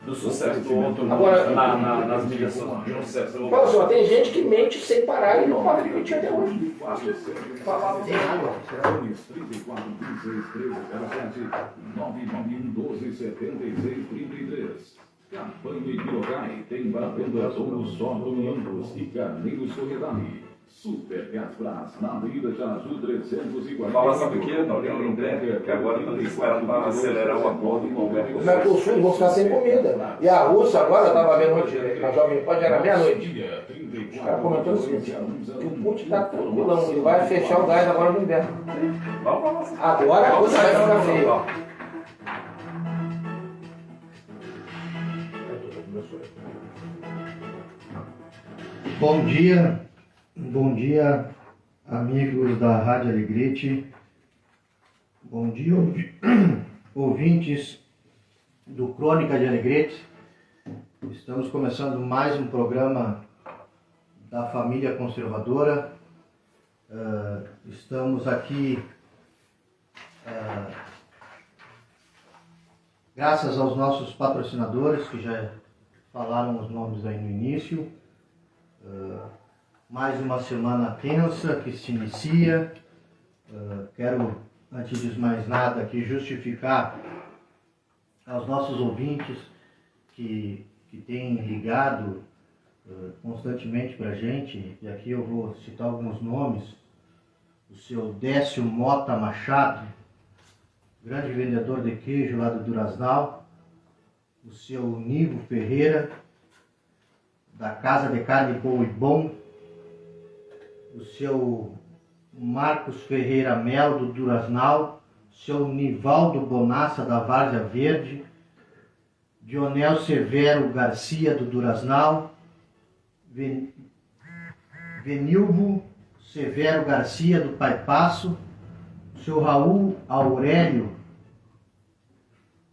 do sucesso do outro Agora, nas mídias sociais. Fala só, tem gente que mente sem parar e não para de mentir até hoje. Falava Tem água. 991127633. Campanha Ipirocai tem batendo a todos só domingues e Carneiros Corredani. Super Gás Brás, na Avenida Janaju 340. Fala, sabe o que? Eu lembrei que agora estão esperando para acelerar o acordo com o Mercosul. o Mercosul vão ficar sem comida. E a Rússia agora, eu estava vendo hoje, na Jovem Pan, era meia-noite. Os caras comentando o seguinte, que o Putin está tranquilão, ele vai fechar o gás agora no inverno. Agora a Rússia vai ficar feia. Bom dia, amigos da Rádio Alegrete. Bom dia, ouvintes do Crônica de Alegrete. Estamos começando mais um programa da família conservadora. Estamos aqui graças aos nossos patrocinadores, que já falaram os nomes aí no início. Mais uma semana tensa que se inicia. Quero, antes de mais nada, aqui justificar aos nossos ouvintes que têm ligado constantemente para a gente, e aqui eu vou citar alguns nomes: o seu Décio Mota Machado, grande vendedor de queijo lá do Duraznal, o seu Nivo Ferreira, da Casa de Carne Boa e Bom, o seu Marcos Ferreira Mel, do Duraznal, o seu Nivaldo Bonassa, da Várzea Verde, Dionel Severo Garcia, do Duraznal, Venilvo Severo Garcia, do Pai Passo, o seu Raul Aurélio,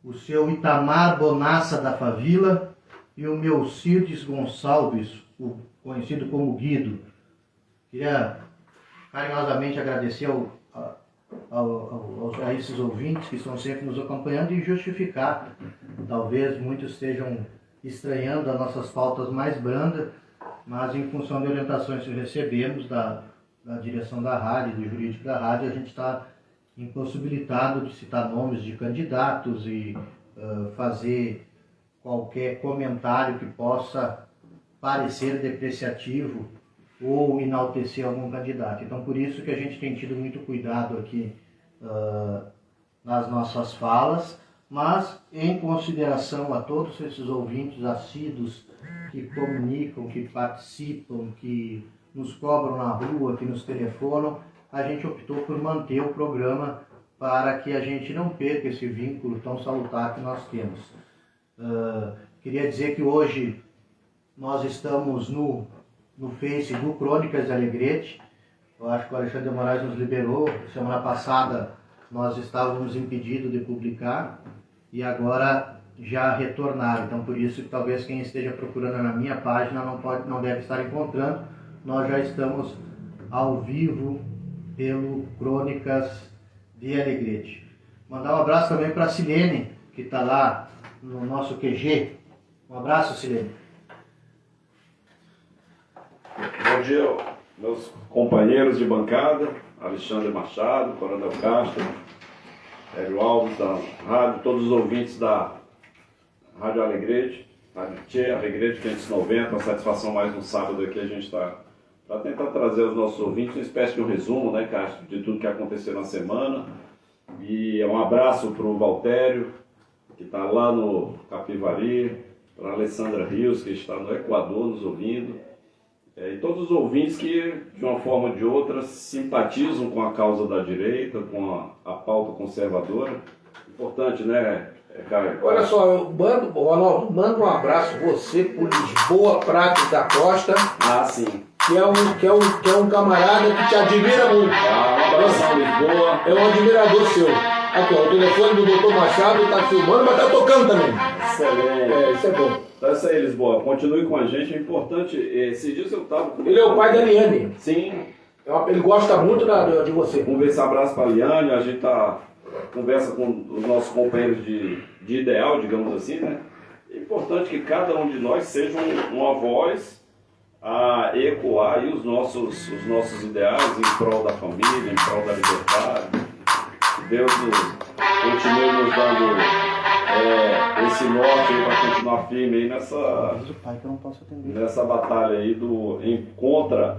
o seu Itamar Bonassa, da Favila, e o meu Cirdes Gonçalves, o conhecido como Guido. Queria carinhosamente agradecer a esses ouvintes que estão sempre nos acompanhando e justificar. Talvez muitos estejam estranhando as nossas pautas mais brandas, mas em função de orientações que recebemos da direção da rádio, do jurídico da rádio, a gente está impossibilitado de citar nomes de candidatos e fazer qualquer comentário que possa parecer depreciativo ou enaltecer algum candidato. Então, por isso que a gente tem tido muito cuidado aqui nas nossas falas, mas em consideração a todos esses ouvintes assíduos que comunicam, que participam, que nos cobram na rua, que nos telefonam, a gente optou por manter o programa para que a gente não perca esse vínculo tão salutar que nós temos. Queria dizer que hoje nós estamos no Face do Crônicas de Alegrete. Eu acho que o Alexandre de Moraes nos liberou. Semana passada nós estávamos impedidos de publicar e agora já retornaram. Então, por isso que talvez quem esteja procurando na minha página não deve estar encontrando. Nós já estamos ao vivo pelo Crônicas de Alegrete. Mandar um abraço também para a Silene, que está lá no nosso QG. Um abraço, Silene. Bom dia, meus companheiros de bancada, Alexandre Machado, Coronel Castro, Hélio Alves da rádio, todos os ouvintes da Rádio Alegrete, Rádio Tchê, Alegrete 590, uma satisfação mais um sábado aqui, a gente está para tentar trazer aos nossos ouvintes uma espécie de um resumo, né, Castro, de tudo que aconteceu na semana. E um abraço para o Valtério, que está lá no Capivari, para a Alessandra Rios, que está no Equador nos ouvindo, e todos os ouvintes que, de uma forma ou de outra, simpatizam com a causa da direita, com a pauta conservadora. Importante, né, Caio? Olha só, Ronaldo, manda um abraço você por Lisboa Prates da Costa. Ah, sim. Que é um camarada que te admira muito. Um abração, Lisboa. É um admirador seu. Aqui, ó, o telefone do Dr. Machado está filmando, mas está tocando também. Excelente. Isso é bom. Então é isso aí, Lisboa. Continue com a gente. É importante. Esses dias eu estava... Ele é o pai da Liane. Sim. Ele gosta muito de você. Esse abraço para a Liane. A gente conversa com os nossos companheiros de ideal, digamos assim, né? É importante importante que cada um de nós seja uma voz a ecoar aí os nossos ideais em prol da família, em prol da liberdade. Que Deus continue nos dando esse norte para continuar firme aí nessa batalha aí contra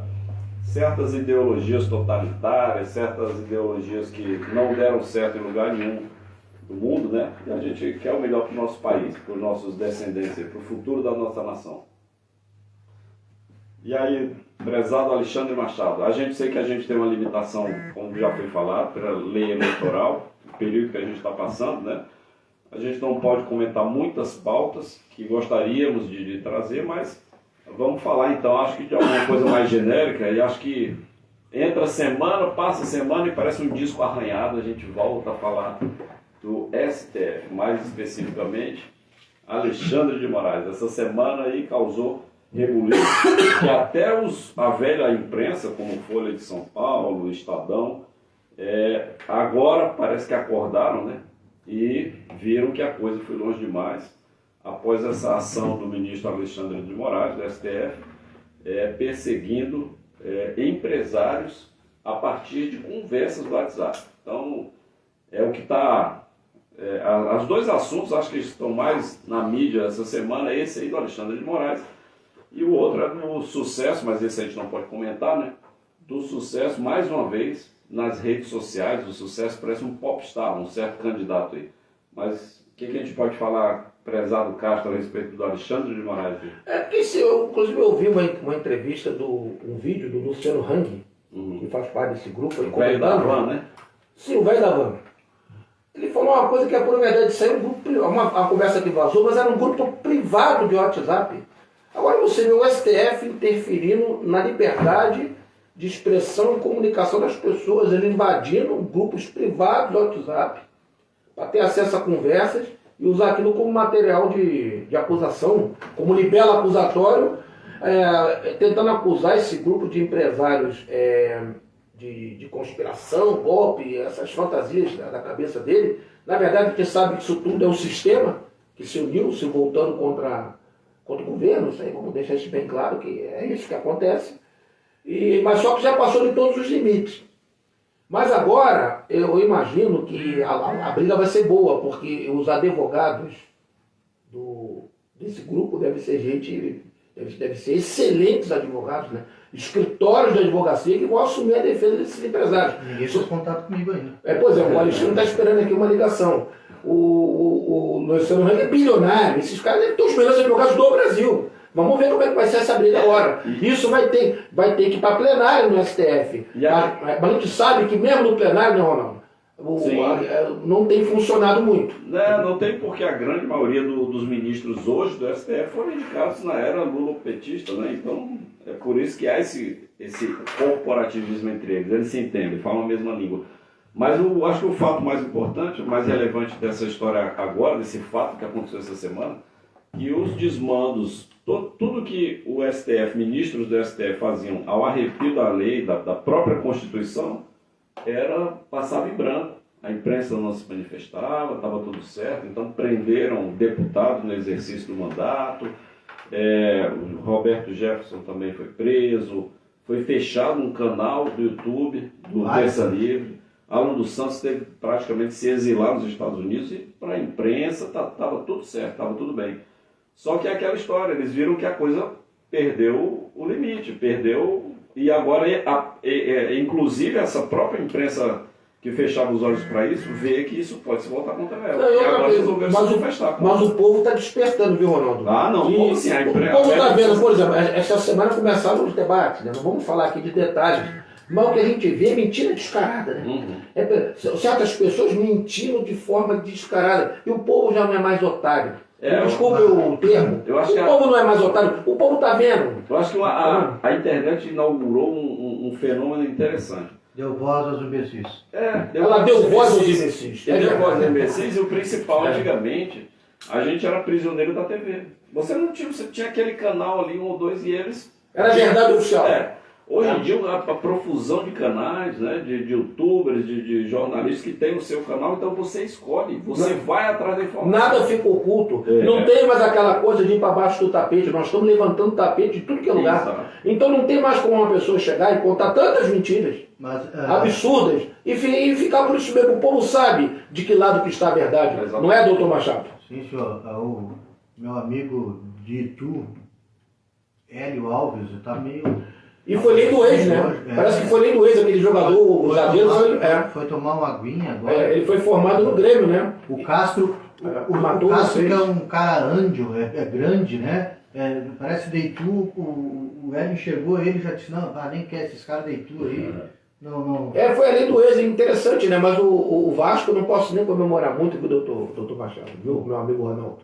certas ideologias totalitárias, certas ideologias que não deram certo em lugar nenhum do mundo, né? E a gente quer o melhor para o nosso país, para os nossos descendentes, para o futuro da nossa nação. E aí, prezado Alexandre Machado, a gente sei que a gente tem uma limitação, como já foi falado, pela lei eleitoral, o período que a gente está passando, né? A gente não pode comentar muitas pautas que gostaríamos de trazer, mas vamos falar então, acho que de alguma coisa mais genérica, e acho que entra a semana, passa a semana e parece um disco arranhado, a gente volta a falar do STF, mais especificamente Alexandre de Moraes. Essa semana aí causou rebuliço, que até a velha imprensa, como Folha de São Paulo, Estadão, agora parece que acordaram, né? E viram que a coisa foi longe demais, após essa ação do ministro Alexandre de Moraes, do STF, perseguindo empresários a partir de conversas do WhatsApp. Então, é o que está... os dois assuntos, acho que estão mais na mídia essa semana, esse aí do Alexandre de Moraes, e o outro é do sucesso, mas esse a gente não pode comentar, né? Do sucesso, mais uma vez, nas redes sociais. O sucesso parece um popstar, um certo candidato aí. Mas o que a gente pode falar, prezado Castro, a respeito do Alexandre de Moraes? Porque inclusive eu ouvi uma entrevista, um vídeo do Luciano Hang, que faz parte desse grupo. O velho da van, né? Sim, o velho da van. Ele falou uma coisa que é por verdade, saiu uma conversa que vazou, mas era um grupo privado de WhatsApp. Agora você vê o STF interferindo na liberdade de expressão e comunicação das pessoas, ele invadindo grupos privados do WhatsApp para ter acesso a conversas e usar aquilo como material de acusação, como libelo acusatório, tentando acusar esse grupo de empresários de conspiração, golpe, essas fantasias da cabeça dele. Na verdade, quem sabe que isso tudo é um sistema que se uniu, se voltando contra o governo. Isso aí, vamos deixar isso bem claro, que é isso que acontece. Mas só que já passou de todos os limites. Mas agora, eu imagino que a briga vai ser boa, porque os advogados desse grupo devem ser deve ser excelentes advogados, né? Escritórios de advocacia que vão assumir a defesa desses empresários. Ninguém fez contato comigo ainda. Pois é, o Alexandre está esperando aqui uma ligação. O Luciano Hang é bilionário, esses caras devem ter os melhores advogados do Brasil. Vamos ver como é que vai ser essa briga agora. Isso vai ter que ir para plenário no STF. Mas a gente sabe que mesmo no plenário, né, Ronaldo? Não tem funcionado muito. Não tem, porque a grande maioria dos ministros hoje do STF foram indicados na era lulopetista, né? Então é por isso que há esse corporativismo entre eles. Eles se entendem, falam a mesma língua. Mas eu acho que o fato mais importante, mais relevante dessa história agora, desse fato que aconteceu essa semana, que os desmandos, tudo que o STF, ministros do STF faziam ao arrepio da lei, da própria Constituição, passava em branco. A imprensa não se manifestava, estava tudo certo, então prenderam deputados no exercício do mandato, o Roberto Jefferson também foi preso, foi fechado um canal do YouTube, do Terça Livre. Alan dos Santos teve praticamente se exilar nos Estados Unidos e para a imprensa estava tudo certo, estava tudo bem. Só que é aquela história, eles viram que a coisa perdeu o limite, e agora, inclusive, essa própria imprensa que fechava os olhos para isso, vê que isso pode se voltar contra ela. E agora resolveram se manifestar. Mas o povo está despertando, viu, Ronaldo? Como assim? A imprensa... O povo está vendo, por exemplo, esta semana começaram os debates, né? Não vamos falar aqui de detalhes, mas o que a gente vê é mentira descarada, né? Certas pessoas mentindo de forma descarada, e o povo já não é mais otário. Desculpe o termo. O povo não é mais otário, o povo está vendo. Eu acho que a internet inaugurou um fenômeno interessante. Deu voz aos imbecis. Ela deu voz aos imbecis. Deu voz aos imbecis, e o principal, antigamente, a gente era prisioneiro da TV. Você tinha aquele canal ali, um ou dois, e eles... Era verdade oficial. Hoje em dia, a profusão de canais, né, de youtubers, de jornalistas que tem o seu canal, então você escolhe, você vai atrás da informação. Nada fica oculto. Não tem mais aquela coisa de ir para baixo do tapete. Nós estamos levantando tapete de tudo que é lugar. Exato. Então não tem mais como uma pessoa chegar e contar tantas mentiras Mas, absurdas e ficar por isso mesmo. O povo sabe de que lado que está a verdade. Exatamente. Não é, doutor Machado? sim, senhor, o meu amigo de Itu, Hélio Alves, está meio... E foi lei do ex, né? Parece que foi lei do ex, aquele jogador, o zagueiro foi tomar uma aguinha agora. ele foi formado no Grêmio, né? O Castro, matou o Castro vocês. que é um cara ândio, é grande, né? Parece de Itu, o Hélio enxergou ele e já disse, não, nem quer esses caras de Itu aí. Não. Foi a lei do ex, é interessante, né? Mas o Vasco eu não posso nem comemorar muito com o doutor Machado, viu? Meu amigo Ronaldo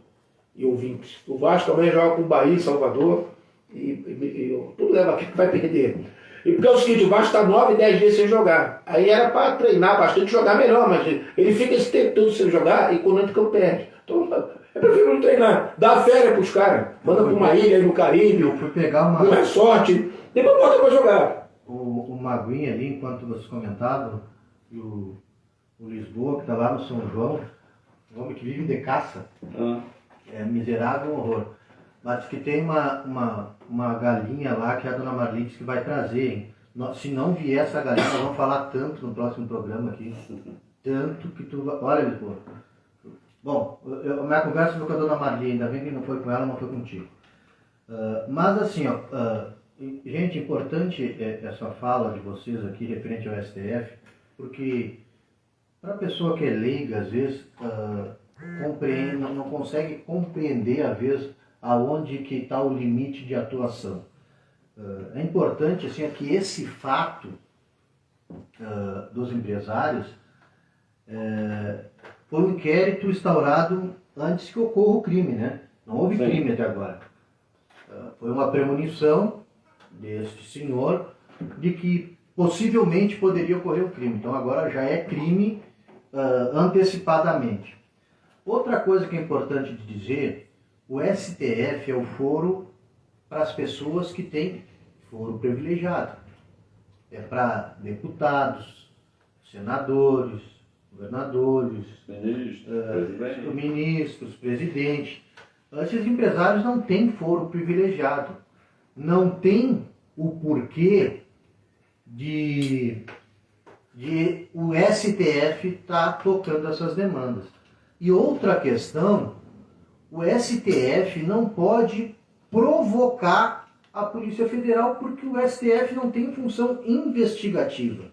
e ouvintes. O Vasco também joga com o Bahia, Salvador. E tudo leva aqui que vai perder. E porque é o seguinte, o Vasco está 9, 10 dias sem jogar. Aí era para treinar bastante, jogar melhor, mas ele fica esse tempo todo sem jogar e quando entra o campo perde. Então é preferível não treinar, dá férias pros caras, manda para uma ilha aí no Caribe, Eu fui pegar uma... não é sorte, depois volta para jogar. O Maguinha ali, enquanto vocês comentavam, e o Lisboa, que está lá no São João, um homem que vive de caça, é miserável, um horror. Mas que tem uma galinha lá que a dona Marli disse que vai trazer, hein? Se não vier essa galinha, nós vamos falar tanto no próximo programa aqui. Tanto que tu... Olha, Lisboa. Bom, a minha conversa foi com a dona Marli, ainda bem que não foi com ela, não foi contigo. Mas assim, gente, importante essa fala de vocês aqui referente ao STF, porque para a pessoa que é leiga, às vezes, não consegue compreender, às vezes, aonde que está o limite de atuação. É importante assim, que esse fato dos empresários foi um inquérito instaurado antes que ocorra o crime, né? Não houve crime até agora. Foi uma premonição deste senhor de que possivelmente poderia ocorrer o crime. Então agora já é crime antecipadamente. Outra coisa que é importante de dizer, o STF é o foro para as pessoas que têm foro privilegiado. É para deputados, senadores, governadores, ministros, presidentes. Esses empresários não têm foro privilegiado. Não tem o porquê de o STF estar tocando essas demandas. E outra questão, o STF não pode provocar a Polícia Federal porque o STF não tem função investigativa.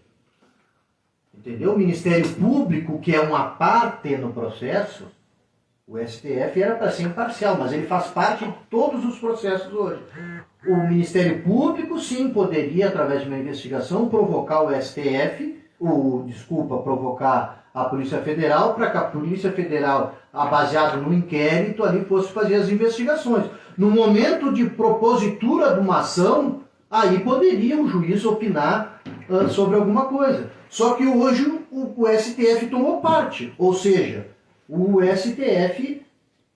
Entendeu? O Ministério Público, que é uma parte no processo, o STF era para ser imparcial, mas ele faz parte de todos os processos hoje. O Ministério Público, sim, poderia, através de uma investigação, provocar o STF, provocar a Polícia Federal, para que a Polícia Federal, baseado no inquérito, ali fosse fazer as investigações. No momento de propositura de uma ação, aí poderia o juiz opinar sobre alguma coisa. Só que hoje o STF tomou parte, ou seja, o STF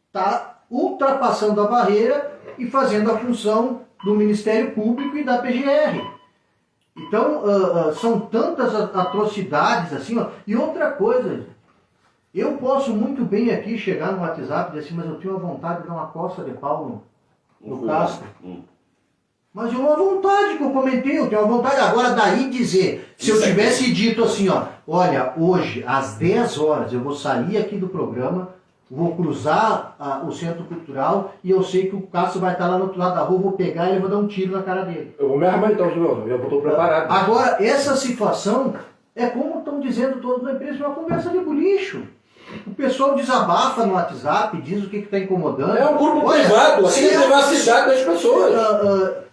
está ultrapassando a barreira e fazendo a função do Ministério Público e da PGR. Então, são tantas atrocidades assim, ó. E outra coisa, eu posso muito bem aqui chegar no WhatsApp e dizer assim, mas eu tenho a vontade de dar uma coça de pau no Castro. Mas é uma vontade que eu comentei, eu tenho uma vontade. Agora daí dizer, se eu tivesse dito assim, ó, olha, hoje às 10 horas eu vou sair aqui do programa, vou cruzar o centro cultural e eu sei que o Castro vai estar lá no outro lado da rua, vou pegar e vou dar um tiro na cara dele. Eu vou me armar então, eu estou preparado. Agora, essa situação é como estão dizendo todos na empresa, é uma conversa de bolicho. O pessoal desabafa no WhatsApp, diz o que está incomodando. É um grupo privado, assim é a privacidade das pessoas.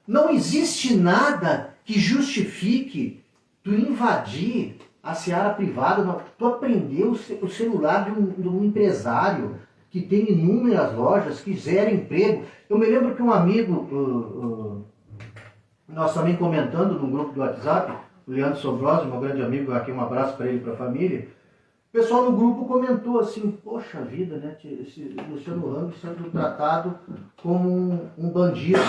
Não existe nada que justifique tu invadir a seara privada, tu aprender o celular de um empresário que tem inúmeras lojas, que gera emprego. Eu me lembro que um amigo, nós também comentando no grupo do WhatsApp, o Leandro Sobrosi, meu grande amigo, aqui um abraço para ele e para a família, o pessoal no grupo comentou assim, poxa vida, né, esse Luciano Hang sendo tratado como um bandido.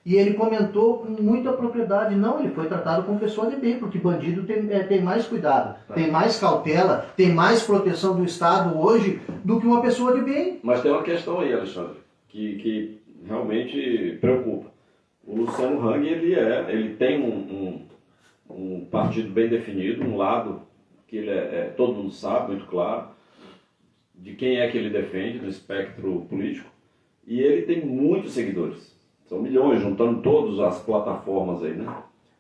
E ele comentou com muita propriedade, não, ele foi tratado como pessoa de bem, porque bandido tem mais cuidado, tem mais cautela, tem mais proteção do Estado hoje do que uma pessoa de bem. Mas tem uma questão aí, Alexandre, que realmente preocupa. O Luciano Hang, ele tem um partido bem definido, um lado que todo mundo sabe, muito claro, de quem é que ele defende no espectro político, e ele tem muitos seguidores. São milhões, juntando todas as plataformas aí, né?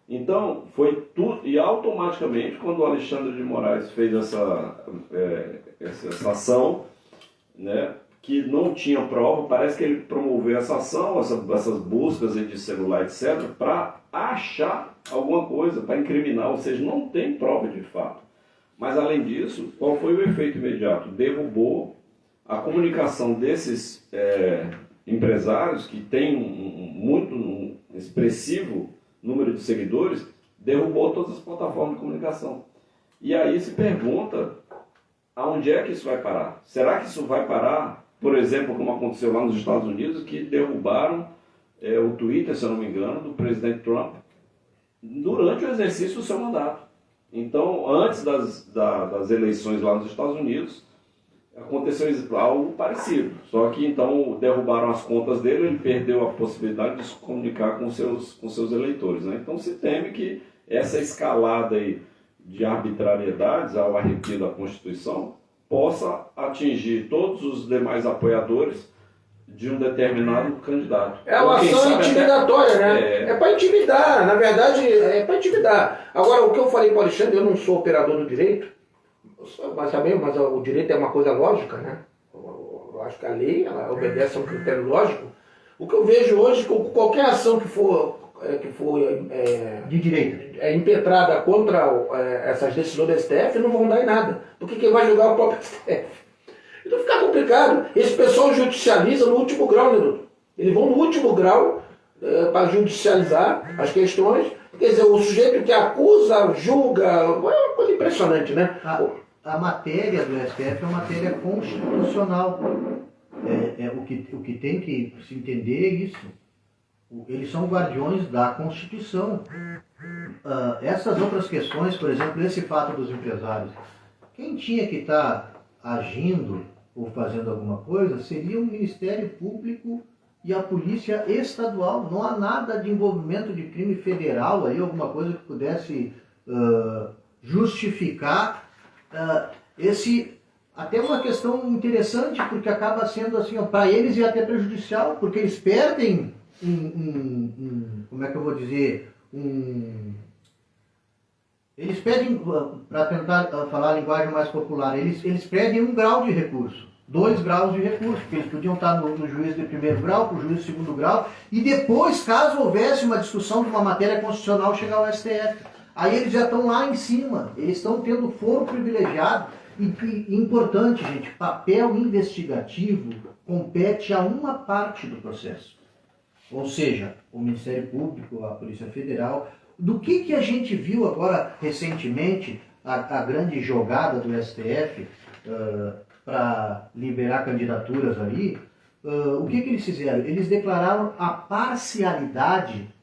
Então, foi tudo, e automaticamente, quando o Alexandre de Moraes fez essa ação, né, que não tinha prova, parece que ele promoveu essa ação, essas buscas aí de celular, etc., para achar alguma coisa, para incriminar, ou seja, não tem prova de fato. Mas, além disso, qual foi o efeito imediato? Derrubou a comunicação desses empresários, que têm um expressivo número de seguidores, derrubou todas as plataformas de comunicação. E aí se pergunta, aonde é que isso vai parar? Será que isso vai parar, por exemplo, como aconteceu lá nos Estados Unidos, que derrubaram o Twitter, se eu não me engano, do presidente Trump, durante o exercício do seu mandato? Então, antes das eleições lá nos Estados Unidos, aconteceu algo parecido. Só que então derrubaram as contas dele, ele perdeu a possibilidade de se comunicar com seus eleitores, né? Então se teme que essa escalada aí de arbitrariedades ao arrepio da Constituição possa atingir todos os demais apoiadores de um determinado candidato. É uma ação intimidatória, né? É para intimidar, na verdade é para intimidar. Agora, o que eu falei para o Alexandre, eu não sou operador do direito, mas o direito é uma coisa lógica, né? Eu acho que a lei ela obedece a um critério lógico. O que eu vejo hoje, qualquer ação que for de direito impetrada contra essas decisões do STF não vão dar em nada, porque quem vai julgar é o próprio STF. Então fica complicado. Esse pessoal judicializa no último grau, né, doutor? Eles vão no último grau para judicializar as questões. Quer dizer, o sujeito que acusa, julga, é uma coisa impressionante, né? A matéria do STF é uma matéria constitucional. O que tem que se entender é isso. Eles são guardiões da Constituição. Essas outras questões, por exemplo, esse fato dos empresários, quem tinha que estar agindo ou fazendo alguma coisa seria o Ministério Público e a Polícia Estadual. Não há nada de envolvimento de crime federal aí, alguma coisa que pudesse justificar até uma questão interessante, porque acaba sendo assim, para eles é até prejudicial, porque eles perdem como é que eu vou dizer, eles pedem, para tentar falar a linguagem mais popular, eles pedem 1 grau de recurso, 2 graus de recurso, porque eles podiam estar no juiz de primeiro grau, para o juiz de segundo grau, e depois, caso houvesse uma discussão de uma matéria constitucional, chegar ao STF. Aí eles já estão lá em cima, eles estão tendo foro privilegiado. E importante, gente, papel investigativo compete a uma parte do processo. Ou seja, o Ministério Público, a Polícia Federal. Do que a gente viu agora recentemente, a grande jogada do STF para liberar candidaturas aí, o que eles fizeram? Eles declararam a parcialidade,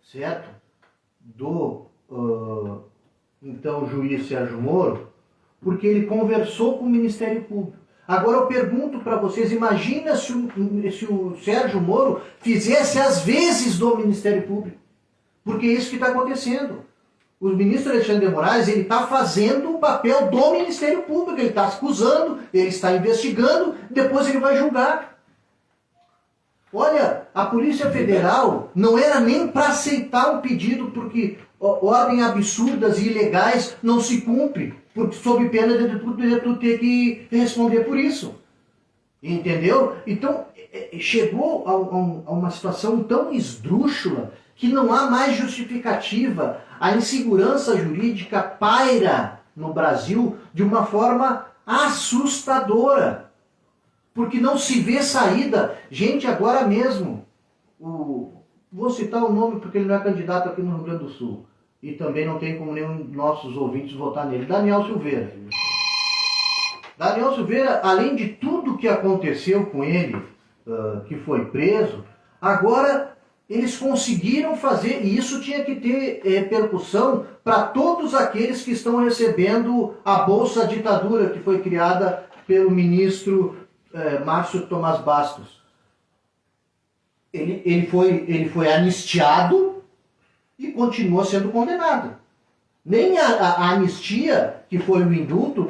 certo, do então juiz Sérgio Moro, porque ele conversou com o Ministério Público. Agora eu pergunto para vocês, imagina se o Sérgio Moro fizesse as vezes do Ministério Público. Porque é isso que está acontecendo. O ministro Alexandre de Moraes, ele está fazendo o papel do Ministério Público, ele está acusando, ele está investigando, depois ele vai julgar. Olha, a Polícia Federal não era nem para aceitar o pedido, porque ordens absurdas e ilegais não se cumpre, porque sob pena de tu ter que responder por isso. Entendeu? Então, chegou a uma situação tão esdrúxula que não há mais justificativa. A insegurança jurídica paira no Brasil de uma forma assustadora, porque não se vê saída. Gente, agora mesmo, vou citar o nome porque ele não é candidato aqui no Rio Grande do Sul, e também não tem como nenhum dos nossos ouvintes votar nele, Daniel Silveira. Daniel Silveira, além de tudo que aconteceu com ele, que foi preso, agora eles conseguiram fazer, e isso tinha que ter repercussão para todos aqueles que estão recebendo a Bolsa Ditadura, que foi criada pelo ministro Márcio Tomás Bastos. Ele foi anistiado e continua sendo condenado. Nem a anistia, que foi o indulto,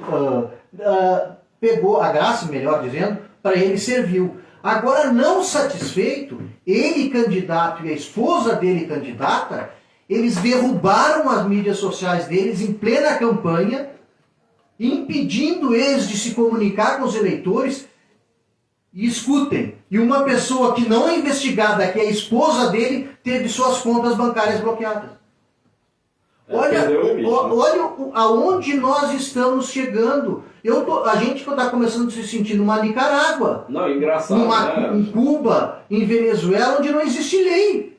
pegou a graça, melhor dizendo, para ele serviu. Agora, não satisfeito, ele candidato e a esposa dele candidata, eles derrubaram as mídias sociais deles em plena campanha, impedindo eles de se comunicar com os eleitores. E escutem, e uma pessoa que não é investigada, que é a esposa dele, teve suas contas bancárias bloqueadas. Olha aonde nós estamos chegando. A gente está começando a se sentir numa Nicarágua. Não, engraçado, Em Cuba, em Venezuela, onde não existe lei.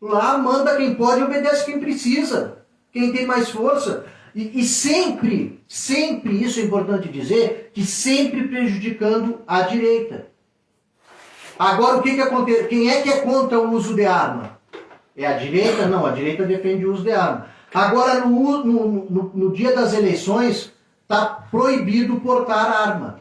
Lá manda quem pode e obedece quem precisa. Quem tem mais força. E sempre, isso é importante dizer, que sempre prejudicando a direita. Agora, o que acontece? Quem é que é contra o uso de arma? É a direita? Não, a direita defende o uso de arma. Agora, no dia das eleições, está proibido portar arma.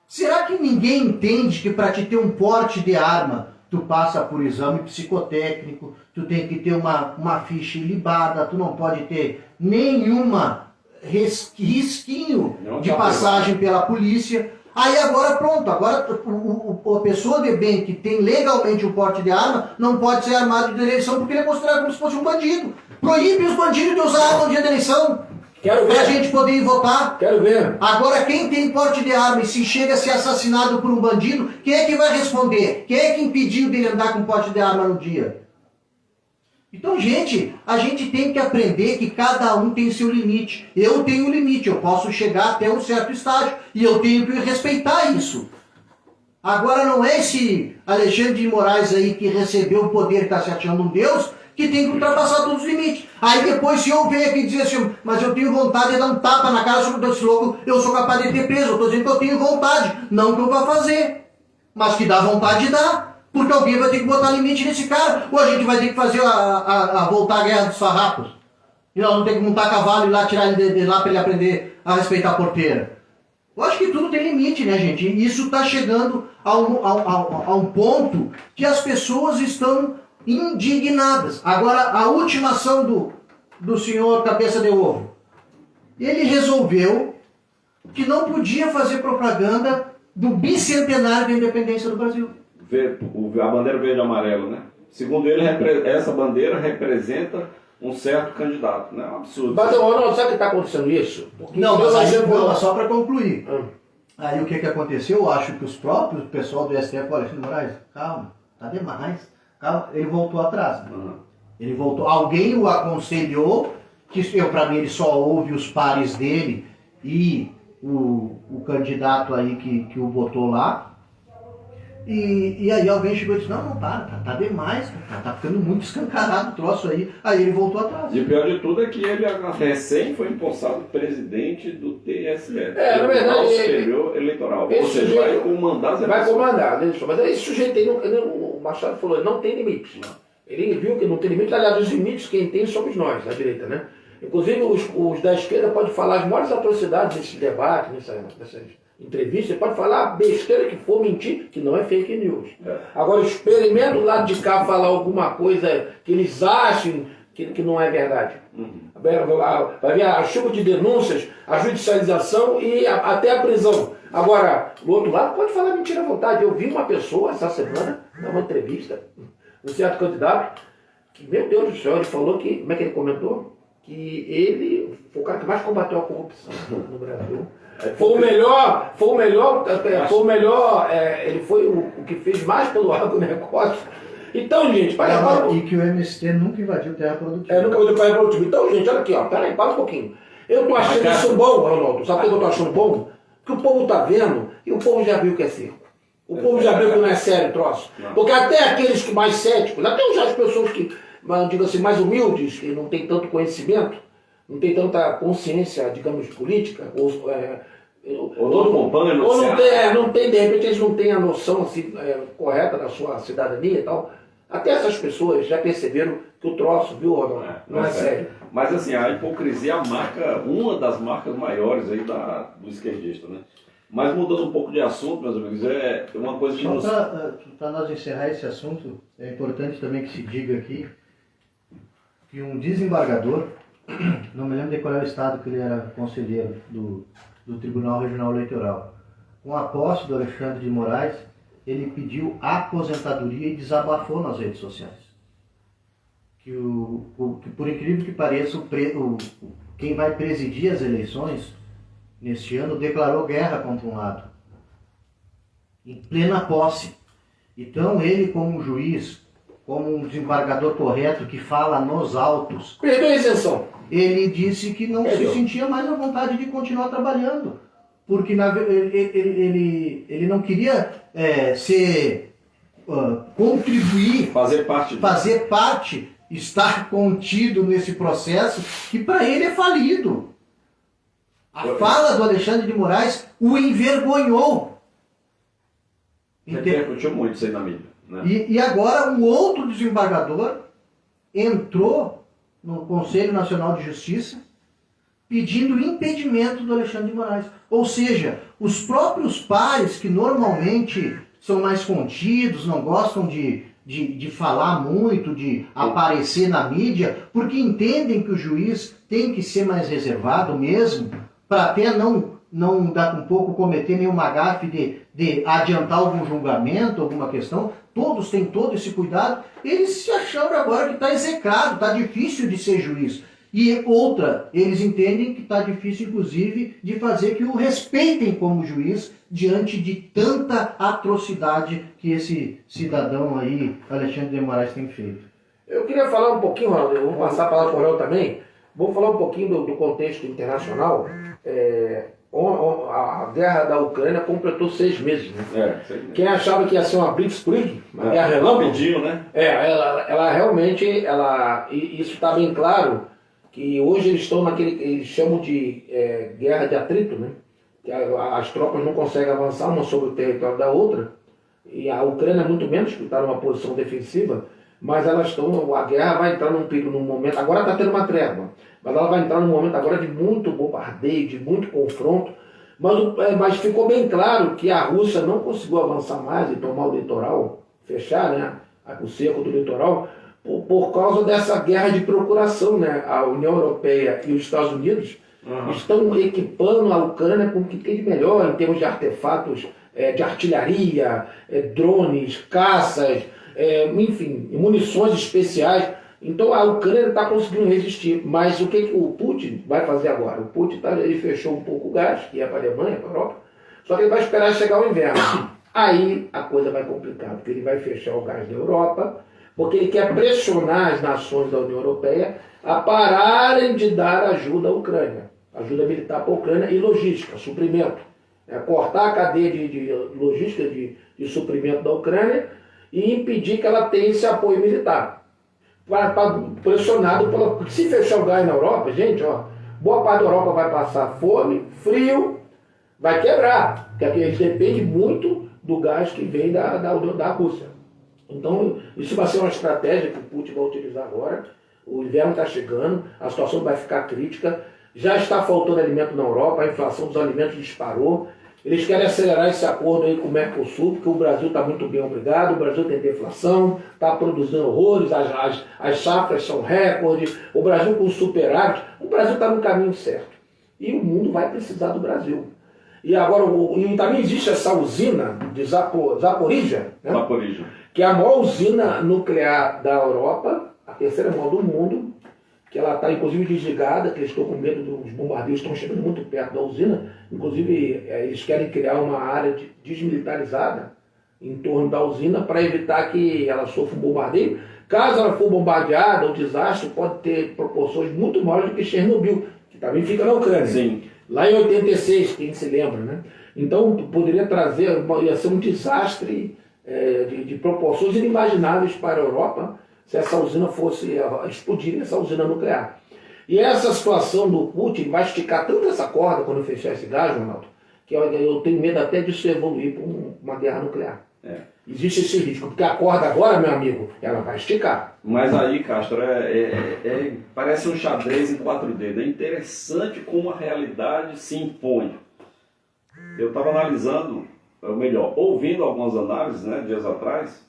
Será que ninguém entende que para te ter um porte de arma, tu passa por exame psicotécnico, tu tem que ter uma ficha ilibada, tu não pode ter nenhuma risquinho de passagem pela polícia. Aí agora pronto, agora a pessoa de bem que tem legalmente um porte de arma não pode ser armado de eleição porque ele é considerado como se fosse um bandido. Proíbe os bandidos de usar arma no dia da eleição. Quero ver. Pra gente poder ir votar. Quero ver. Agora, quem tem porte de arma e se chega a ser assassinado por um bandido, quem é que vai responder? Quem é que impediu dele andar com porte de arma no dia? Então, gente, a gente tem que aprender que cada um tem seu limite. Eu tenho um limite, eu posso chegar até um certo estágio e eu tenho que respeitar isso. Agora, não é esse Alexandre de Moraes aí que recebeu o poder e está se achando um Deus que tem que ultrapassar todos os limites. Aí depois, se eu venho aqui dizer assim, mas eu tenho vontade de dar um tapa na cara desse louco, eu sou capaz de ter preso. Eu estou dizendo que eu tenho vontade, não que eu vá fazer. Mas que dá vontade de dar. Porque alguém vai ter que botar limite nesse cara. Ou a gente vai ter que fazer voltar a guerra dos farrapos. E nós vamos ter que montar cavalo e lá tirar ele de lá para ele aprender a respeitar a porteira. Eu acho que tudo tem limite, né, gente? E isso está chegando a um ponto que as pessoas estão indignadas. Agora, a última ação do senhor Cabeça de Ovo. Ele resolveu que não podia fazer propaganda do bicentenário da independência do Brasil. A bandeira verde e amarelo, né? Segundo ele, essa bandeira representa um certo candidato, né? É um absurdo. Mas não, sabe o que está acontecendo isso? Não, mas só para concluir. Aí o que aconteceu? Eu acho que o pessoal do STF, olha, Alexandre de Moraes, calma, tá demais. Calma, ele voltou atrás. Ele voltou. Alguém o aconselhou, que para mim ele só ouve os pares dele e o candidato aí que o botou lá. E aí alguém chegou e disse, não, tá demais, tá ficando muito escancarado o troço aí. Aí ele voltou atrás. E o pior de tudo é que ele recém foi empossado presidente do TSE. Na verdade, Superior Eleitoral. Ou seja, vai comandar as eleições. Vai comandar, né? Mas esse sujeito aí, o Machado falou, não tem limite. Ele viu que não tem limite, aliás, os limites quem tem somos nós, da direita, né? Inclusive os da esquerda podem falar as maiores atrocidades nesse debate, nessas entrevistas, pode falar besteira que for, mentir, que não é fake news. Agora, experimenta do lado de cá falar alguma coisa que eles achem que não é verdade. Vai ver a chuva de denúncias, a judicialização e até a prisão. Agora, do outro lado, pode falar mentira à vontade. Eu vi uma pessoa essa semana, numa entrevista, um certo candidato, que, meu Deus do céu, ele falou que, como é que ele comentou? Que ele foi o cara que mais combateu a corrupção no Brasil. Foi o melhor, ele foi o que fez mais pelo agronegócio. Então, gente, E que o MST nunca invadiu terra produtiva. Nunca invadiu terra produtiva. Então, gente, olha aqui, peraí, para um pouquinho. Eu tô achando isso bom, Ronaldo. Sabe por que eu tô achando bom? Porque o povo tá vendo e o povo já viu que é circo. O povo já viu que não é sério o troço. Porque até aqueles que mais céticos, até já as pessoas que, digo assim, mais humildes, que não tem tanto conhecimento, não tem tanta consciência, digamos, política, não tem, de repente eles não têm a noção assim, correta da sua cidadania e tal. Até essas pessoas já perceberam que o troço, viu, Ronaldo? Não é sério. Mas assim, a hipocrisia marca uma das marcas maiores aí do esquerdista, né? Mas mudando um pouco de assunto, meus amigos, é uma coisa que nos... Para nós encerrar esse assunto, é importante também que se diga aqui que um desembargador, não me lembro de qual é o estado que ele era conselheiro do Tribunal Regional Eleitoral, com a posse do Alexandre de Moraes, ele pediu aposentadoria e desabafou nas redes sociais. Que por incrível que pareça, quem vai presidir as eleições neste ano declarou guerra contra um lado, em plena posse. Então ele, como um juiz, como um desembargador correto que fala nos autos, Perdeu a isenção. ele disse que não se sentia mais à vontade de continuar trabalhando, porque ele não queria contribuir, fazer parte estar contido nesse processo que para ele é falido. A fala do Alexandre de Moraes o envergonhou. Repercutiu muito isso aí na mídia, né? E agora um outro desembargador entrou no Conselho Nacional de Justiça pedindo impedimento do Alexandre de Moraes. Ou seja, os próprios pares que normalmente são mais contidos, não gostam de falar muito, de aparecer na mídia, porque entendem que o juiz tem que ser mais reservado mesmo, para até não dar um pouco cometer nenhuma gafe de adiantar algum julgamento, alguma questão. Todos têm todo esse cuidado. Eles se acharam agora que está execrado, está difícil de ser juiz. E outra, eles entendem que está difícil, inclusive, de fazer que o respeitem como juiz diante de tanta atrocidade que esse cidadão aí, Alexandre de Moraes, tem feito. Eu queria falar um pouquinho, Ronaldo, eu vou passar a palavra para o Ronaldo também, vou falar um pouquinho do contexto internacional. A guerra da Ucrânia completou 6 meses, né? Quem achava que ia ser uma blitzkrieg, uma guerra relâmpago, né? ela realmente, isso está bem claro, que hoje eles estão eles chamam de guerra de atrito, né? Que as tropas não conseguem avançar uma sobre o território da outra, e a Ucrânia muito menos, porque está numa posição defensiva, mas a guerra vai entrar num momento, agora está tendo uma trégua, mas ela vai entrar num momento agora de muito bombardeio, de muito confronto, mas ficou bem claro que a Rússia não conseguiu avançar mais e tomar o litoral, fechar, né, o cerco do litoral, por causa dessa guerra de procuração, né? A União Europeia e os Estados Unidos estão equipando a Ucrânia com o que tem de melhor em termos de artefatos de artilharia, drones, caças, enfim, munições especiais. Então a Ucrânia está conseguindo resistir. Mas o que o Putin vai fazer agora? O Putin ele fechou um pouco o gás, que é para a Alemanha, para a Europa, só que ele vai esperar chegar o inverno. Aí a coisa vai complicar, porque ele vai fechar o gás da Europa, porque ele quer pressionar as nações da União Europeia a pararem de dar ajuda à Ucrânia, ajuda militar para a Ucrânia e logística, suprimento. Cortar a cadeia de logística de suprimento da Ucrânia e impedir que ela tenha esse apoio militar. Pressionado se fechar o gás na Europa, gente, boa parte da Europa vai passar fome, frio, vai quebrar, porque eles dependem muito do gás que vem da Rússia. Então, isso vai ser uma estratégia que o Putin vai utilizar agora. O inverno está chegando, a situação vai ficar crítica, já está faltando alimento na Europa, a inflação dos alimentos disparou. Eles querem acelerar esse acordo aí com o Mercosul, porque o Brasil está muito bem, obrigado, o Brasil tem deflação, está produzindo horrores, as safras são recordes, o Brasil com superávit, o Brasil está no caminho certo. E o mundo vai precisar do Brasil. E agora, e também existe essa usina de Zaporizhia, né? Zaporizhia, que é a maior usina nuclear da Europa, a terceira maior do mundo, que ela está inclusive desligada, que eles estão com medo dos bombardeios, estão chegando muito perto da usina, inclusive eles querem criar uma área desmilitarizada em torno da usina para evitar que ela sofra um bombardeio. Caso ela for bombardeada, o desastre pode ter proporções muito maiores do que Chernobyl, que também fica na Ucrânia. Sim. Lá em 86, quem se lembra, né? Então poderia trazer, ia ser um desastre de proporções inimagináveis para a Europa se essa usina fosse explodir, essa usina nuclear. E essa situação do Putin vai esticar tanto essa corda quando fechar esse gás, Ronaldo, que eu tenho medo até disso evoluir para uma guerra nuclear. Existe esse risco, porque a corda agora, meu amigo, ela vai esticar. Mas aí, Castro, parece um xadrez em 4 dedos. É interessante como a realidade se impõe. Eu estava analisando, ou melhor, ouvindo algumas análises, né, dias atrás.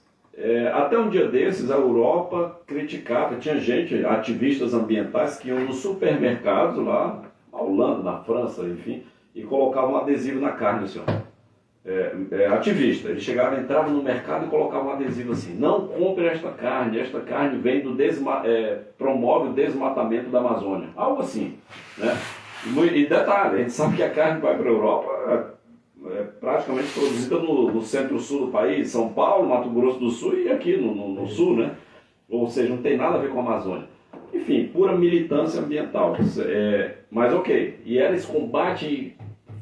Até um dia desses, a Europa criticava, tinha gente, ativistas ambientais, que iam nos supermercados lá, na Holanda, na França, enfim, e colocavam um adesivo na carne, senhor. Ativista, eles entravam no mercado e colocavam um adesivo assim: não compre esta carne vem promove o desmatamento da Amazônia, algo assim, né? E detalhe, a gente sabe que a carne que vai para a Europa é praticamente produzida no centro-sul do país, São Paulo, Mato Grosso do Sul e aqui no sul, né? Ou seja, não tem nada a ver com a Amazônia. Enfim, pura militância ambiental, mas ok, e eles combatem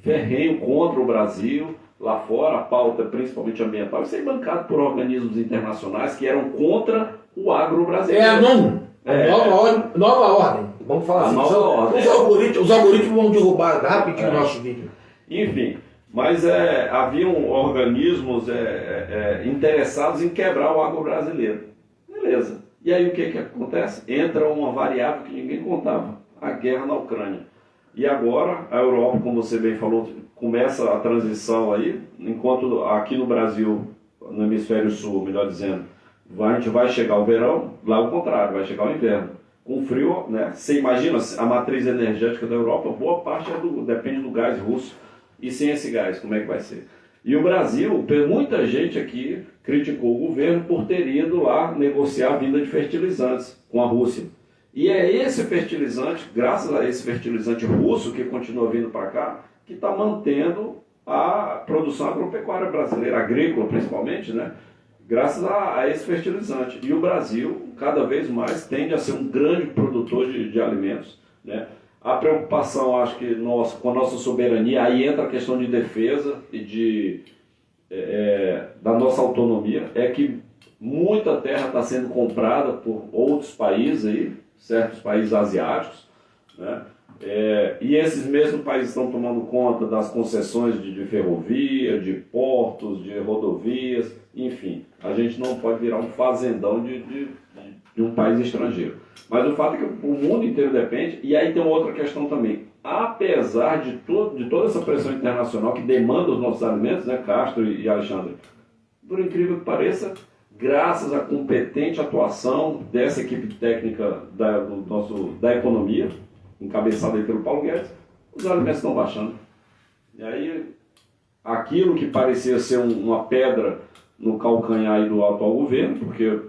ferrenho contra o Brasil. Lá fora, a pauta principalmente ambiental, isso é bancado por organismos internacionais que eram contra o agro brasileiro. Nova ordem. Vamos falar assim. Nova ordem. Os algoritmos vão derrubar rapidinho o nosso vídeo. Enfim, mas haviam organismos interessados em quebrar o agro brasileiro. Beleza. E aí o que acontece? Entra uma variável que ninguém contava: a guerra na Ucrânia. E agora a Europa, como você bem falou, começa a transição aí, enquanto aqui no Brasil, no hemisfério sul, melhor dizendo, a gente vai chegar o verão, lá o contrário, vai chegar o inverno. Com frio, né? Você imagina a matriz energética da Europa, boa parte depende do gás russo, e sem esse gás, como é que vai ser? E o Brasil, muita gente aqui criticou o governo por ter ido lá negociar a vinda de fertilizantes com a Rússia. E é esse fertilizante, graças a esse fertilizante russo que continua vindo para cá, que está mantendo a produção agropecuária brasileira, agrícola principalmente, né? Graças a esse fertilizante. E o Brasil, cada vez mais, tende a ser um grande produtor de alimentos, né? A preocupação, acho que com a nossa soberania, aí entra a questão de defesa e da nossa autonomia, é que muita terra está sendo comprada por outros países aí, certos países asiáticos, né? E esses mesmos países estão tomando conta das concessões de ferrovia, de portos, de rodovias, enfim. A gente não pode virar um fazendão de um país estrangeiro. Mas o fato é que o mundo inteiro depende, e aí tem uma outra questão também. Apesar de toda essa pressão internacional que demanda os nossos alimentos, né, Castro e Alexandre, por incrível que pareça, graças à competente atuação dessa equipe técnica da economia, encabeçada aí pelo Paulo Guedes, os alimentos estão baixando. E aí, aquilo que parecia ser uma pedra no calcanhar aí do atual governo, porque,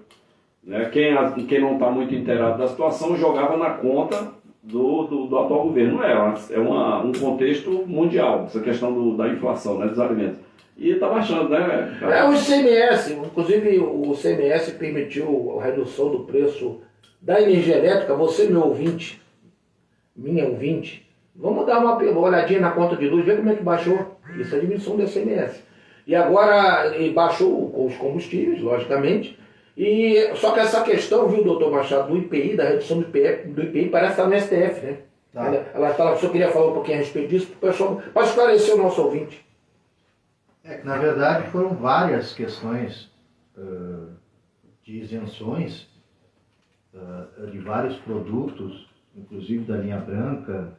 né, quem não está muito inteirado da situação jogava na conta do atual governo. Não é um contexto mundial, essa questão da inflação, né, dos alimentos. E está baixando, né? O ICMS, inclusive o ICMS permitiu a redução do preço da energia elétrica. Você, meu ouvinte, minha ouvinte, vamos dar uma olhadinha na conta de luz, ver como é que baixou. Isso é a diminuição do ICMS. E agora baixou com os combustíveis, logicamente. Só que essa questão, viu, doutor Machado, do IPI, da redução do IPI, parece estar no STF, né? Tá. Ela só queria falar um pouquinho a respeito disso, para o pessoal, para esclarecer o nosso ouvinte. Na verdade, foram várias questões de isenções de vários produtos, inclusive da linha branca,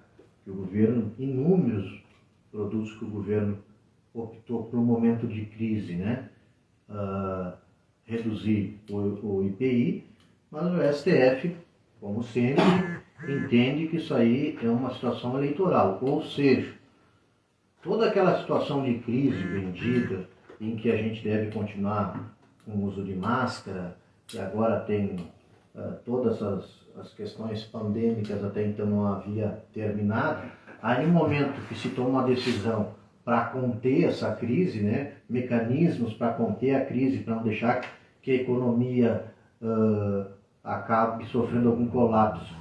que o governo, inúmeros produtos que o governo optou por um momento de crise, né? Reduzir o IPI, mas o STF, como sempre, entende que isso aí é uma situação eleitoral, ou seja, toda aquela situação de crise vendida, em que a gente deve continuar com o uso de máscara, que agora tem todas as questões pandêmicas até então não havia terminado, aí no momento que se toma uma decisão para conter essa crise, né, mecanismos para conter a crise, para não deixar que a economia acabe sofrendo algum colapso,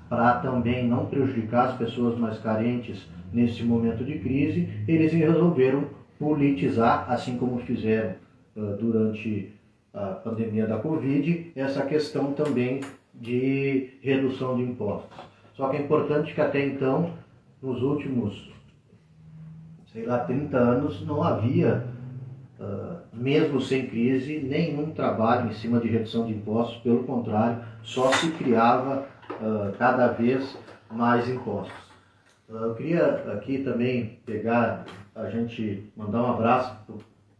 para também não prejudicar as pessoas mais carentes nesse momento de crise, eles resolveram politizar, assim como fizeram durante a pandemia da Covid, essa questão também de redução de impostos. Só que é importante que até então, nos últimos, 30 anos, não havia mesmo sem crise, nenhum trabalho em cima de redução de impostos, pelo contrário, só se criava cada vez mais impostos. Eu queria aqui também a gente mandar um abraço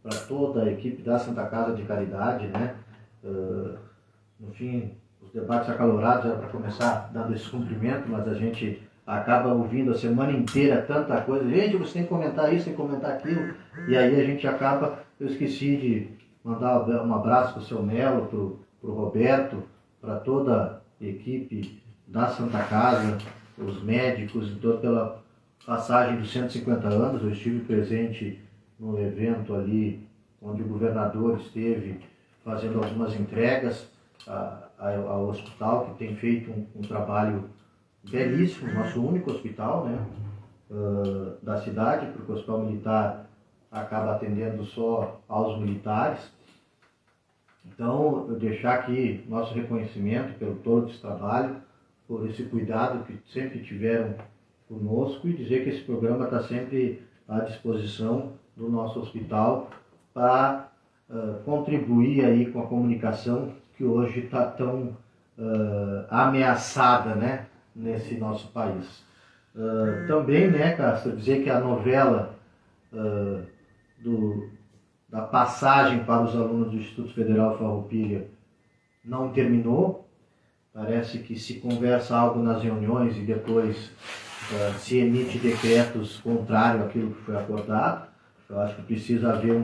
para toda a equipe da Santa Casa de Caridade, né? No fim, os debates acalorados era para começar dando esse cumprimento, mas a gente acaba ouvindo a semana inteira tanta coisa. Gente, você tem que comentar isso, tem que comentar aquilo. E aí a gente acaba... Eu esqueci de mandar um abraço para o seu Melo, para o Roberto, para toda a equipe da Santa Casa, os médicos, pela passagem dos 150 anos. Eu estive presente no evento ali, onde o governador esteve fazendo algumas entregas ao hospital, que tem feito um trabalho belíssimo, nosso único hospital, né, da cidade, porque o hospital militar acaba atendendo só aos militares. Então, eu deixar aqui nosso reconhecimento pelo todo esse trabalho, por esse cuidado que sempre tiveram conosco, e dizer que esse programa está sempre à disposição do nosso hospital para contribuir aí com a comunicação que hoje está tão ameaçada, né, nesse nosso país. Também, né, Castro, dizer que a novela da passagem para os alunos do Instituto Federal Farroupilha não terminou. Parece que se conversa algo nas reuniões e depois se emite decretos contrários àquilo que foi acordado. Eu acho que precisa haver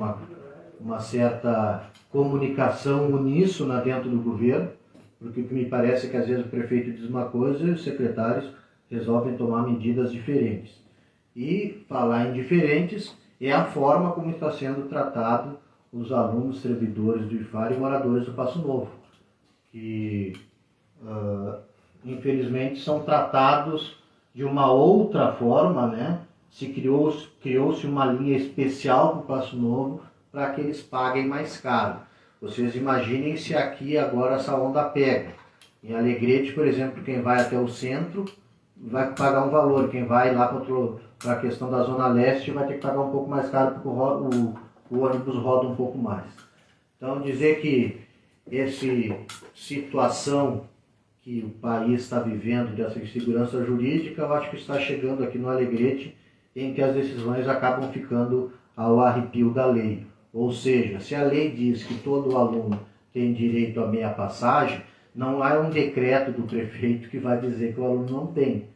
uma certa comunicação uníssona dentro do governo, porque o que me parece é que às vezes o prefeito diz uma coisa e os secretários resolvem tomar medidas diferentes. E falar em diferentes é a forma como está sendo tratado os alunos servidores do IFAR e moradores do Passo Novo, que infelizmente são tratados de uma outra forma, né? Criou-se uma linha especial para o Passo Novo para que eles paguem mais caro. Vocês imaginem se aqui agora essa onda pega. Em Alegrete, por exemplo, quem vai até o centro vai pagar um valor, quem vai lá para a questão da Zona Leste vai ter que pagar um pouco mais caro, porque o ônibus roda um pouco mais. Então, dizer que essa situação que o país está vivendo dessa insegurança jurídica, eu acho que está chegando aqui no Alegrete, em que as decisões acabam ficando ao arrepio da lei. Ou seja, se a lei diz que todo aluno tem direito à meia passagem, não há um decreto do prefeito que vai dizer que o aluno não tem.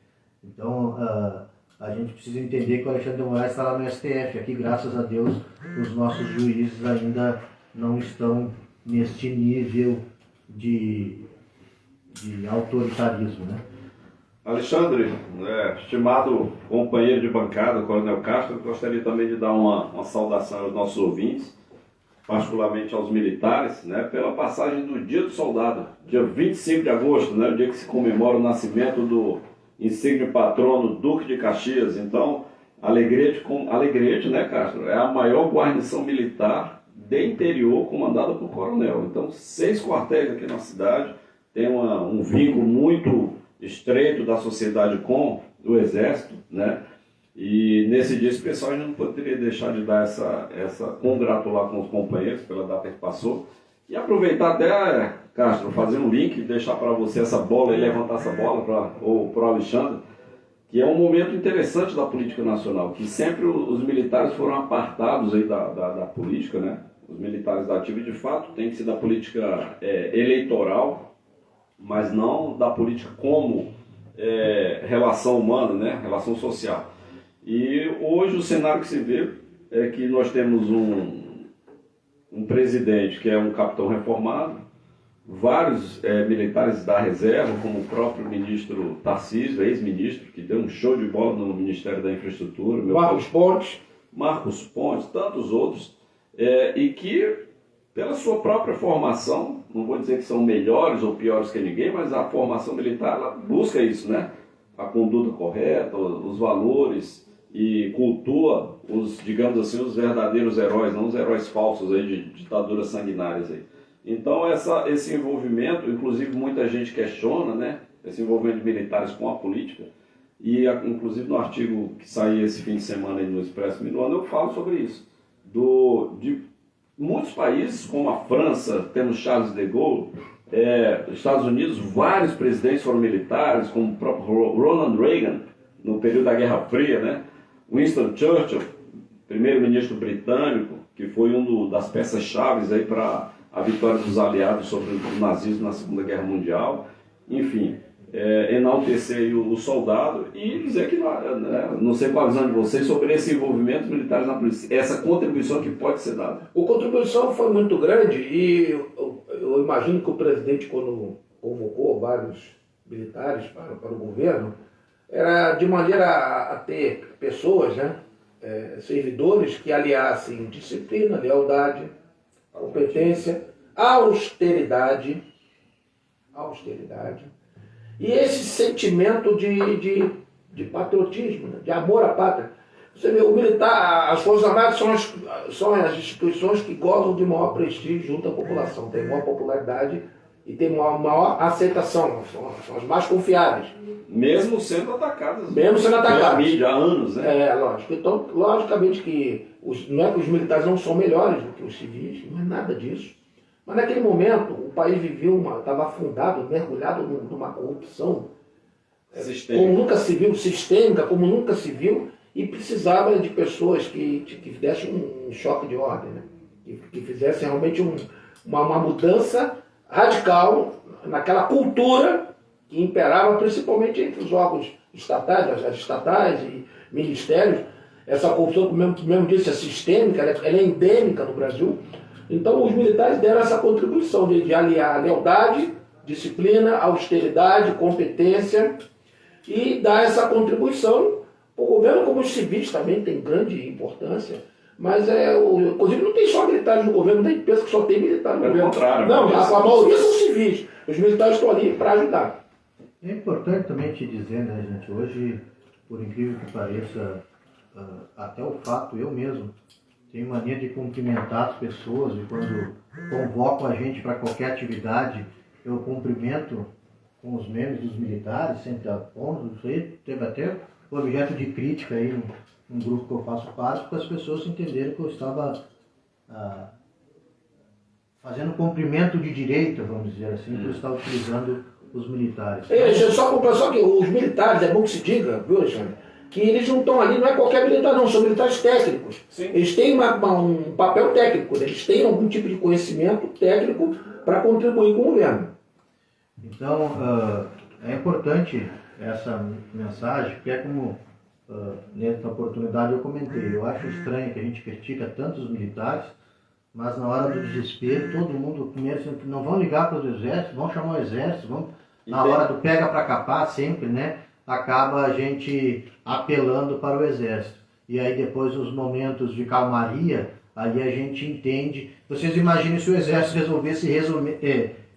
Então, a gente precisa entender que o Alexandre de Moraes está lá no STF. Aqui, graças a Deus, os nossos juízes ainda não estão neste nível de autoritarismo, né? Alexandre, estimado companheiro de bancada, Coronel Castro, gostaria também de dar uma saudação aos nossos ouvintes, particularmente aos militares, né, pela passagem do Dia do Soldado, dia 25 de agosto, né, o dia que se comemora o nascimento do insigne patrono Duque de Caxias. Então, Alegrete, né, Castro, é a maior guarnição militar de interior comandada por coronel. Então, 6 quartéis aqui na cidade, tem um vínculo muito estreito da sociedade com o Exército, né? E nesse dia especial a gente não poderia deixar de dar congratular com os companheiros pela data que passou. E aproveitar até, Castro, fazer um link, deixar para você essa bola e levantar essa bola para o Alexandre, que é um momento interessante da política nacional, que sempre os militares foram apartados aí da política, né? Os militares da ativa, de fato, tem que ser da política eleitoral, mas não da política como relação humana, né? Relação social. E hoje o cenário que se vê é que nós temos um presidente que é um capitão reformado, vários militares da reserva, como o próprio ministro Tarcísio, ex-ministro, que deu um show de bola no Ministério da Infraestrutura, Marcos Pontes, tantos outros, e que, pela sua própria formação, não vou dizer que são melhores ou piores que ninguém, mas a formação militar ela busca isso, né? A conduta correta, os valores, e cultua digamos assim, os verdadeiros heróis, não os heróis falsos aí de ditaduras sanguinárias aí. Então esse envolvimento, inclusive muita gente questiona, né? Esse envolvimento de militares com a política, e inclusive no artigo que saiu esse fim de semana aí no Expresso Minuano, eu falo sobre isso, de muitos países, como a França, temos Charles de Gaulle, Estados Unidos, vários presidentes foram militares, como o próprio Ronald Reagan, no período da Guerra Fria, né? Winston Churchill, primeiro-ministro britânico, que foi das peças-chave aí para a vitória dos aliados sobre o nazismo na Segunda Guerra Mundial. Enfim, enaltecer aí o soldado e dizer que, não sei qual a visão de vocês sobre esse envolvimento militar na polícia, essa contribuição que pode ser dada. A contribuição foi muito grande e eu imagino que o presidente, quando convocou vários militares para o governo, era de maneira a ter pessoas, né, servidores que aliassem disciplina, lealdade, competência, austeridade, e esse sentimento de patriotismo, né, de amor à pátria. Você vê, o militar, as Forças Armadas são as instituições que gozam de maior prestígio junto à população, tem maior popularidade e tem maior aceitação, são as mais confiáveis. Mesmo sendo atacadas. Pela mídia há anos, né? Lógico. Então, logicamente que não é que os militares não são melhores do que os civis, não é nada disso. Mas naquele momento, o país estava afundado, mergulhado numa corrupção como nunca se viu, sistêmica, como nunca se viu, e precisava de pessoas que dessem um choque de ordem, né? que fizessem realmente uma mudança radical naquela cultura que imperava principalmente entre os órgãos estatais, as estatais e ministérios. Essa corrupção, como mesmo disse, é sistêmica, ela é endêmica no Brasil. Então os militares deram essa contribuição de aliar lealdade, disciplina, austeridade, competência e dar essa contribuição. O governo, como os civis, também tem grande importância, mas inclusive não tem só militares no governo, não tem pensa que só tem militares no governo. Contrário, não, a maioria são civis. Os militares estão ali para ajudar. É importante também te dizer, né, gente, hoje, por incrível que pareça, até o fato, eu mesmo, tenho mania de cumprimentar as pessoas e quando convocam a gente para qualquer atividade, eu cumprimento com os memes dos militares, sempre aponto, isso aí teve até objeto de crítica aí num grupo que eu faço parte, porque as pessoas entenderam que eu estava fazendo cumprimento de direita, vamos dizer assim, que eu estava utilizando os militares. Só que os militares, é bom que se diga, viu, Alexandre, que eles não estão ali, não é qualquer militar não, são militares técnicos. Sim. Eles têm um papel técnico, eles têm algum tipo de conhecimento técnico para contribuir com o governo. Então, é importante essa mensagem, porque é como, nessa oportunidade eu comentei, eu acho estranho que a gente critica tanto os militares, mas na hora do desespero, todo mundo primeiro não vão ligar para os exércitos, vão chamar o exército, na hora do pega para capar sempre, né? Acaba a gente apelando para o exército. E aí depois, nos momentos de calmaria, aí a gente entende. Vocês imaginem se o exército resolvesse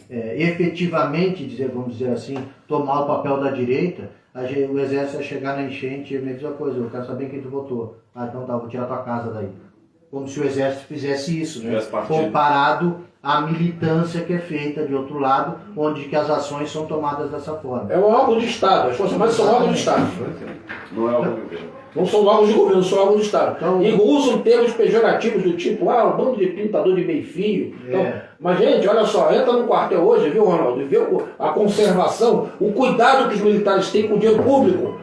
efetivamente, vamos dizer assim, tomar o papel da direita, o exército ia chegar na enchente e me dizer uma coisa, eu quero saber quem tu votou. Então tá, vou tirar tua casa daí. Como se o exército fizesse isso, né? Comparado à militância que é feita de outro lado, onde que as ações são tomadas dessa forma. É um órgão de Estado, as Forças Armadas são órgãos de Estado. Não é órgão de governo. Não são órgãos de governo, são órgãos de Estado. Então, e usam termos pejorativos do tipo, um bando de pintador de meio-fio. Então, mas, gente, olha só, entra no quartel hoje, viu, Ronaldo, e vê a conservação, o cuidado que os militares têm com o dinheiro público.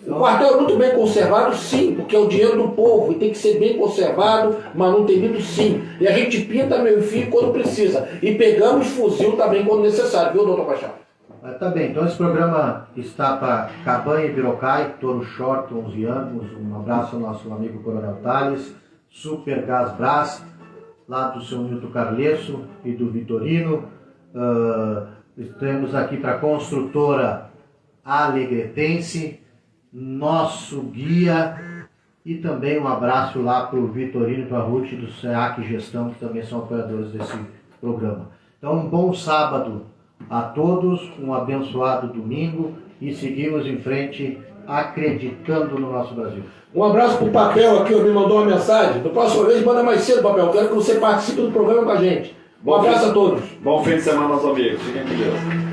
O quartel é muito bem conservado, sim, porque é o dinheiro do povo e tem que ser bem conservado, manutenido, sim. E a gente pinta meio-fio quando precisa. E pegamos fuzil também quando necessário, viu, doutor Paixão? Tá bem, então esse programa está para Cabanha e Birocai, Toro Short, 11 anos. Um abraço ao nosso amigo Coronel Tales, Super Gás Brás, lá do seu Nilton Carlesso e do Vitorino. Estamos aqui para a construtora Alegretense, nosso guia, e também um abraço lá para o Vitorino e para a Ruth do SEAC Gestão, que também são apoiadores desse programa. Então, um bom sábado a todos, um abençoado domingo e seguimos em frente acreditando no nosso Brasil. Um abraço para o Papel aqui, me mandou uma mensagem. Da próxima vez, manda mais cedo, Papel. Quero que você participe do programa com a gente. Um abraço a todos. Bom fim de semana aos amigos. Fiquem com Deus.